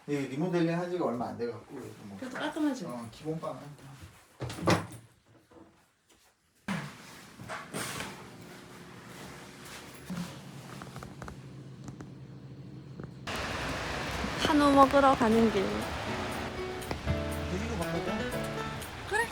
리모델링 한 지가 얼마 안 돼갖고 뭐. 그래도 깔끔하지? 기본빵. 한우 먹으러 가는 길. 여기로 바꿔자. 그래.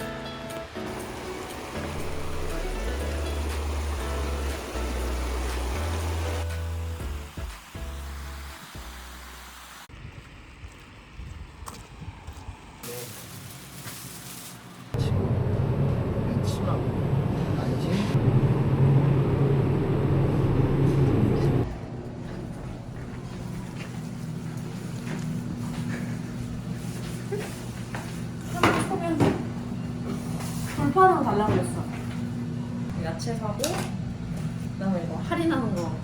치마고 안심. 불판으로 달라고 그랬어. 야채 사고, 그다음에 이거 할인하는 거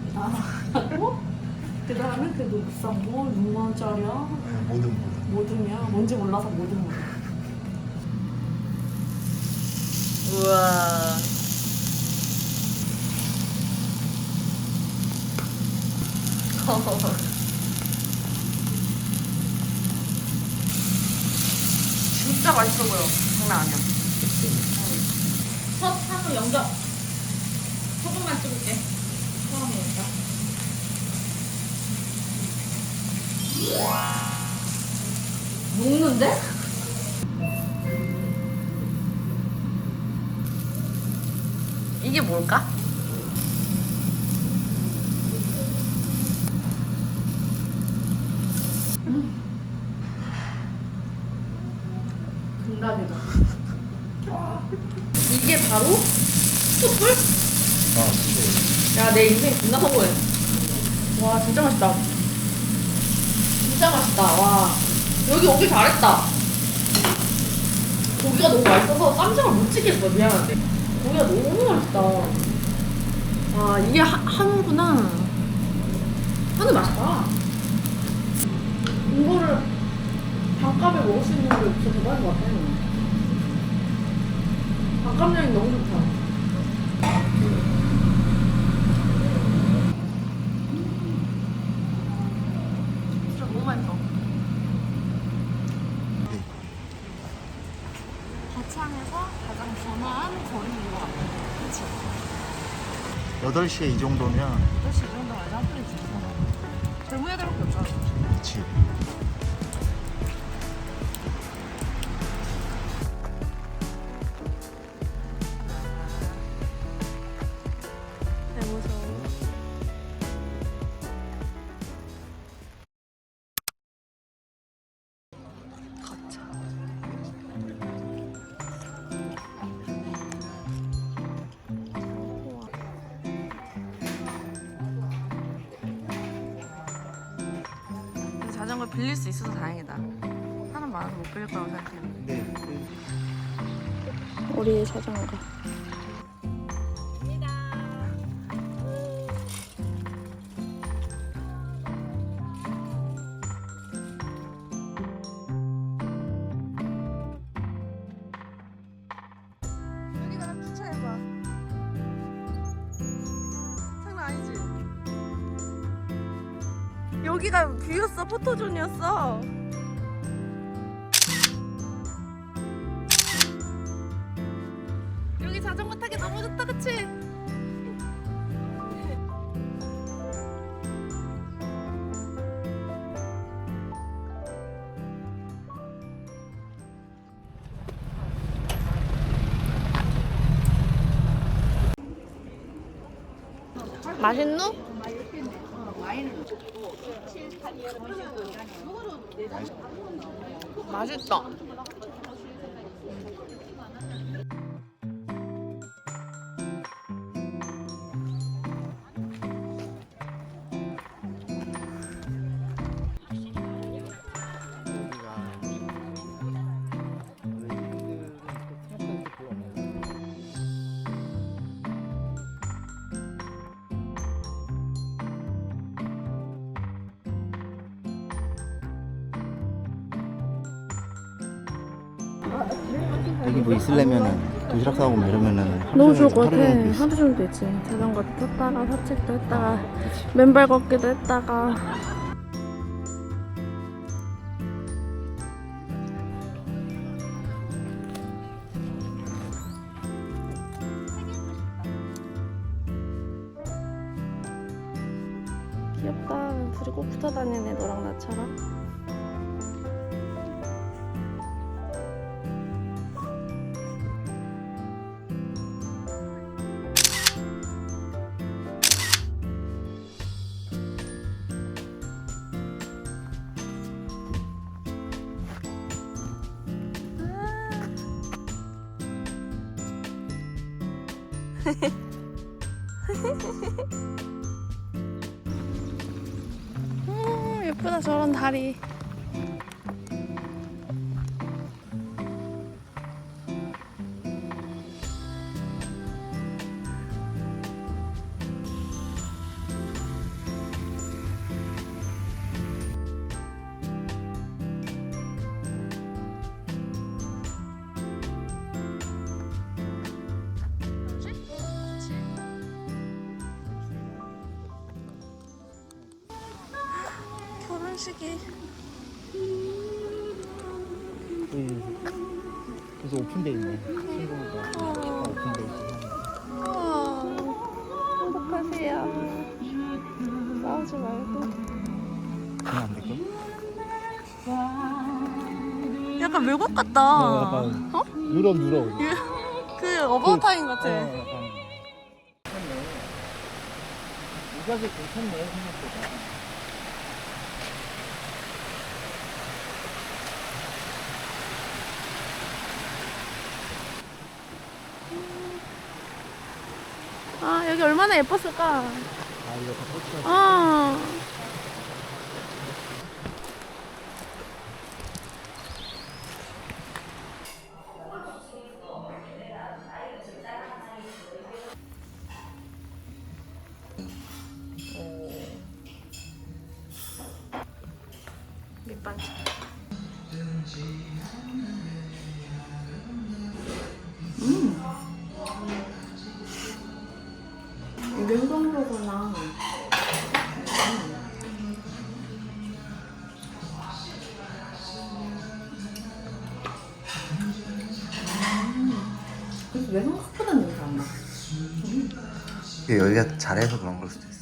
하고, 그다음에 그 비싼 거 6만원짜리야. 모듬이야. 뭔지 몰라서 모듬. 우와. 진짜 맛있어 보여. 장난 아니야. 첫 한우 영접. 소금만 찍을게. 처음이니까. 녹는데? 이게 뭘까? 등각이다. 이게 바로 숯불? 야, 내 인생 존나 성공해. 와, 진짜 맛있다. 진짜 맛있다. 와, 여기 오길 잘했다. 고기가 너무 맛있어서 깜짝을 못 찍겠어. 미안한데. 고기가 너무 맛있다. 와, 이게 한우구나. 한우 맛있다. 이거를 반값에 먹을 수 있는 게 진짜 대박인 것 같아. 반값량이 너무 좋다. 진짜 너무 맛있어. 거창에서 가장 번화한 거리인 것 같아. 그치? 8시에 이 정도면 8시 이 정도 아니라 한풀이지. 젊은 애들밖에 없잖아. 그치. 무서워. 가자. 자전거 빌릴 수 있어서 다행이다. 사람 많아서 못 빌릴 거라고 생각했는데. 우리의 자전거. 여기가 뷰였어. 포토존이었어. 여기 자전거 타기 너무 좋다. 그치? 맛있노? 맛있다. 여기 뭐 있으려면은 도시락 사고 뭐 이러면은 너무 좋을 것 하루 같아. 정도 있어. 하루 정도 있지. 자전거도 탔다가 산책도 했다가 맨발 걷기도 했다가. 귀엽다. 둘이 꼭 붙어 다니네, 너랑 나처럼. 예쁘다, 저런 다리. 결혼식이. 그래서 오픈돼 있네. 친구가 오픈돼 있어. 우와, 행복하세요. 싸우지 말고. 그냥 안 될까? 약간 외국 같다. 약간 어? 유럽. 그 어바웃 타임 같아. 약간. 이 가게 괜찮네 생각보다. 아, 여기 얼마나 예뻤을까. 아 이거 다 꽃이야. 아. 밑반찬. 명동로구나. 그래서 왜 생각보다 냄새 안 나? 여기가 잘해서 그런 걸 수도 있어.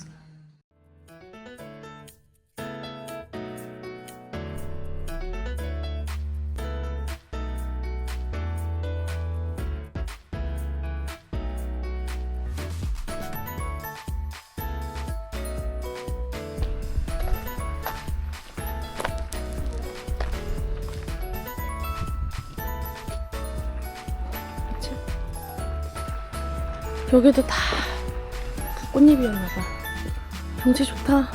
여기도 다 그 꽃잎이었나봐. 경치 좋다.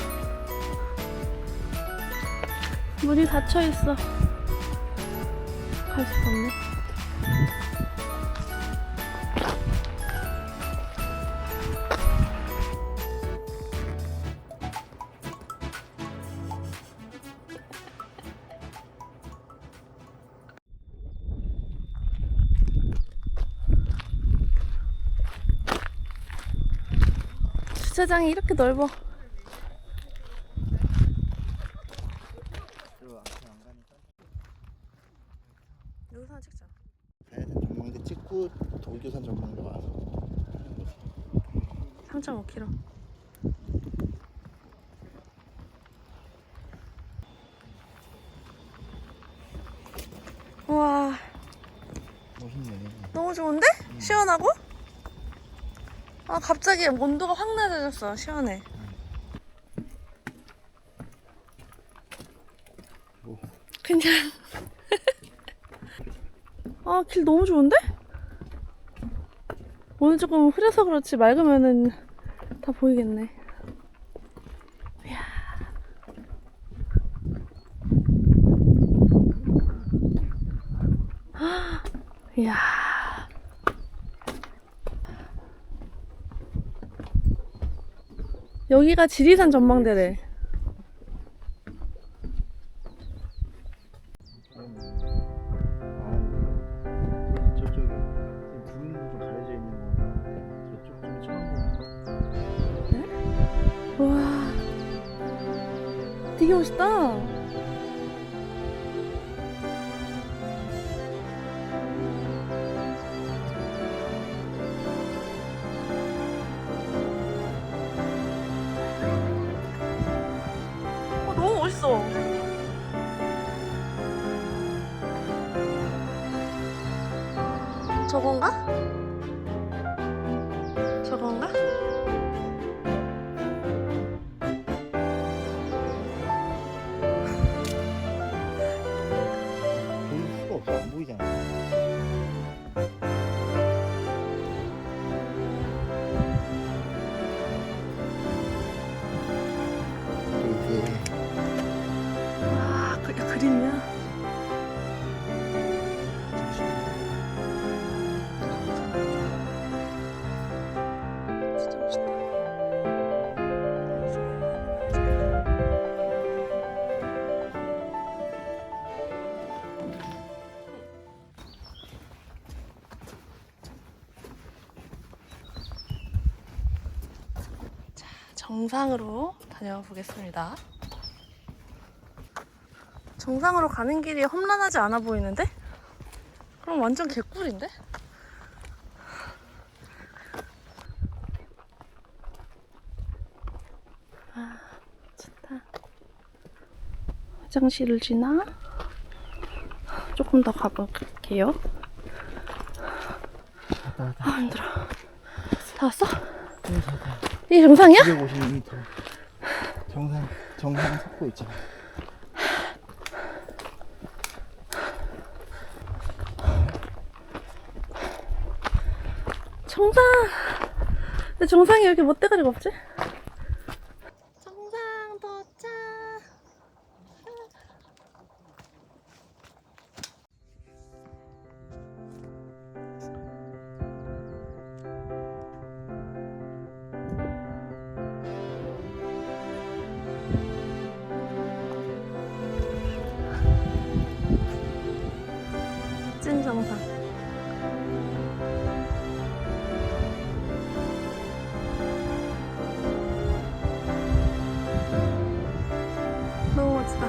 문이 닫혀있어. 갈 수가 없네. 주차장이 이렇게 넓어. 여기서 하나 찍자. 가야산 전망대 찍고 돌교산 전망대 와서 3.5km. 우와, 멋있네. 너무 좋은데? 시원하고? 아, 갑자기 온도가 확 낮아졌어. 시원해. 뭐. 그냥 아, 길 너무 좋은데? 오늘 조금 흐려서 그렇지 맑으면은 다 보이겠네. 이야. 이야. 여기가 지리산 전망대래. 저쪽에 구름으로 좀 가려져 있는 거 저쪽 좀 처음 보는. 와, 되게 멋있다. 저건가? 저건가? 볼 수가 없어. 안 보이잖아. 이게 와, 그림이야? 진짜 멋있다. 자, 정상으로 다녀와 보겠습니다. 정상으로 가는 길이 험난하지 않아 보이는데? 그럼 완전 개꿀인데? 아, 좋다. 화장실을 지나? 조금 더 가볼게요. 아, 힘들어. 다 왔어? 이게 정상이야? 252m. 정상 속도 있잖아. 정상! 근데 정상이 왜 이렇게 못돼가지고 없지? 정상 도착! 찐 정상. 너무 멋지다.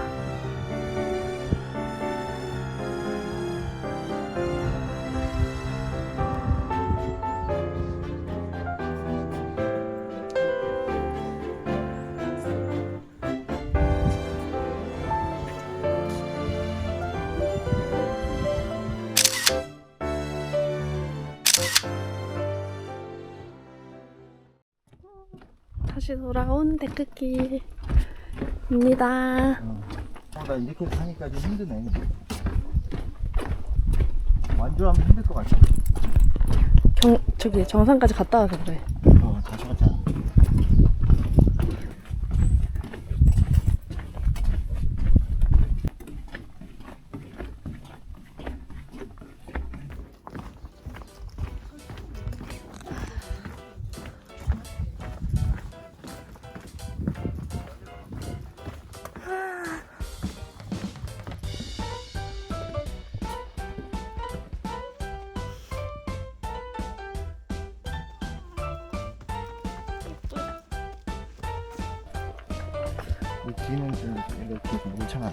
다시 돌아온 데크길입니다. 나 이렇게 가니까 좀 힘드네. 완주하면 힘들 것 같아. 저기 정상까지 갔다 와서 그래. 다시 갔잖아. 이 뒤는 좀 이렇게 물창하.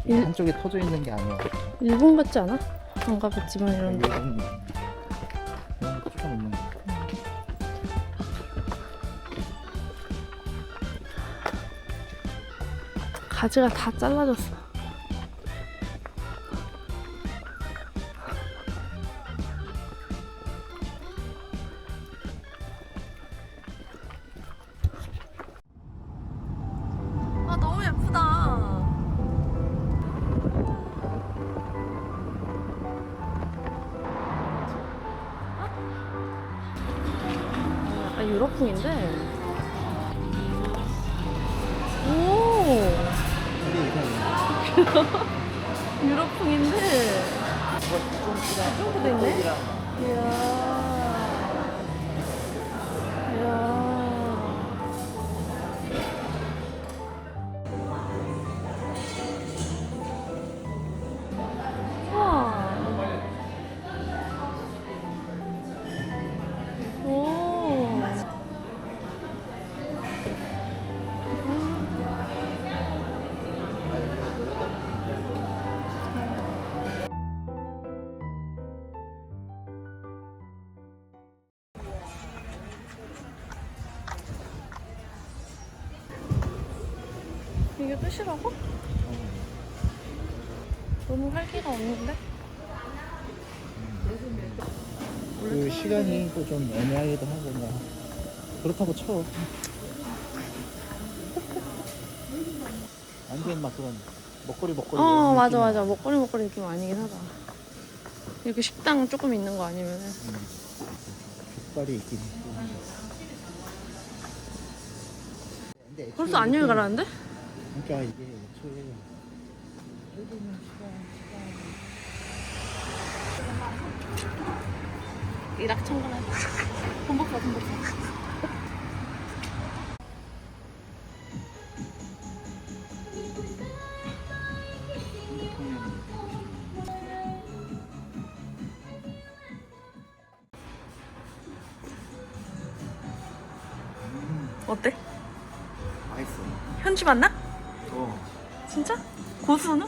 한쪽에 터져 있는 게 아니야. 일본 같지 않아? 안 가봤지만 이런 데. 이런 거 조금 있는 거. 가지가 다 잘라졌어. 아, 너무 예쁘다. 약간 유럽풍인데. 오, 유럽풍인데. 이쪽도 있네. 이야. 이야. 우와. 오. 이게 끝이라고? 너무 활기가 없는데? 그 시간이 또 좀 애매하기도 하고 뭐 그렇다고 쳐. 완전 막 그런 먹거리 이런 맞아 느낌. 맞아. 먹거리 느낌 아니긴 하다. 이렇게 식당 조금 있는 거 아니면은. 족발이 있긴 있고. 근데 벌써 안녕히 가라는데? 그러니까 이게 애초에 해주는 시간 일확천금하자. 돈 복사. 어때? 맛있어. 현지 맛나? 어. 진짜? 고수는?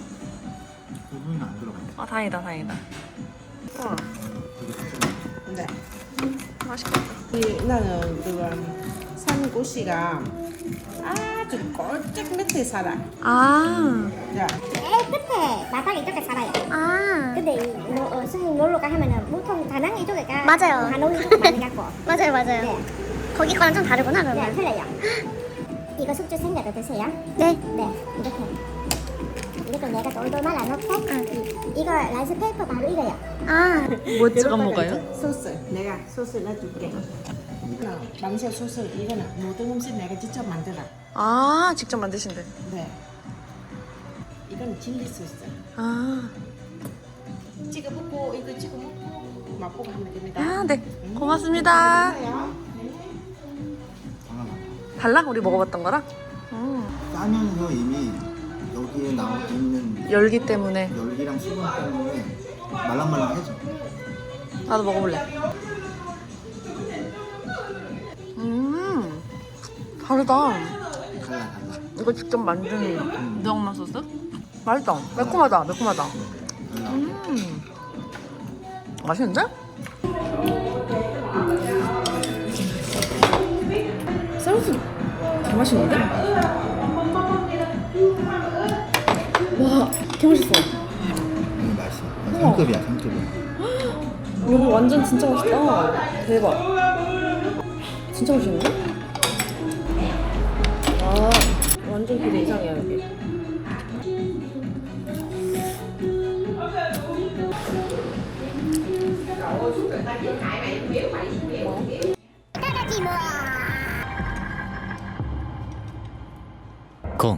고수는 안 들어가. 아 다행이다. 와 네. 맛있겠다. 나는 그 산고씨가 아주 꼴짝 밑에 살아. 아. 자, 끝에 마당 이쪽에 살아요. 아, 근데 선생님 놀러 가 하면은 보통 다낭 이쪽에 가. 맞아요. 하노이 이쪽에 많이 갔고. 맞아요. 네. 거기 거랑 좀 다르구나, 네, 그러면. 틀려요. 이거 숙주 생겨도 드세요? 네. 네, 이렇게. 이것도 내가 돌돌 말아놓고 이거 라이스 페이퍼 바로 이거요. 아, 뭐 찍어 그러다가 먹어요? 이제 소스 내가 소스 넣어줄게. 방새 소스 이거는 모든 음식 내가 직접 만들어. 아, 직접 만드신대. 네. 이건 칠리 소스. 아, 찍어 먹고 이거 찍어 먹고 맛보고 하면 됩니다. 아, 네. 고맙습니다. 달라? 우리 먹어봤던 거랑? 짜면서 이미 여기에 나와 있는 열기 때문에. 열기랑 수분 때문에 말랑말랑해져. 나도 먹어볼래. 다르다. 달라. 이거 직접 만든 우엉만 소스? 맛있다. 매콤하다. 달라. 맛있는데? 쌀국수 개 맛있는데? 와, 개 맛있어. 맛있어. 상급이야, 상급이야. 여기 완전 진짜 맛있다. 대박. 진짜 맛있는데? 아, 완전 기대 이상이야, 여기. con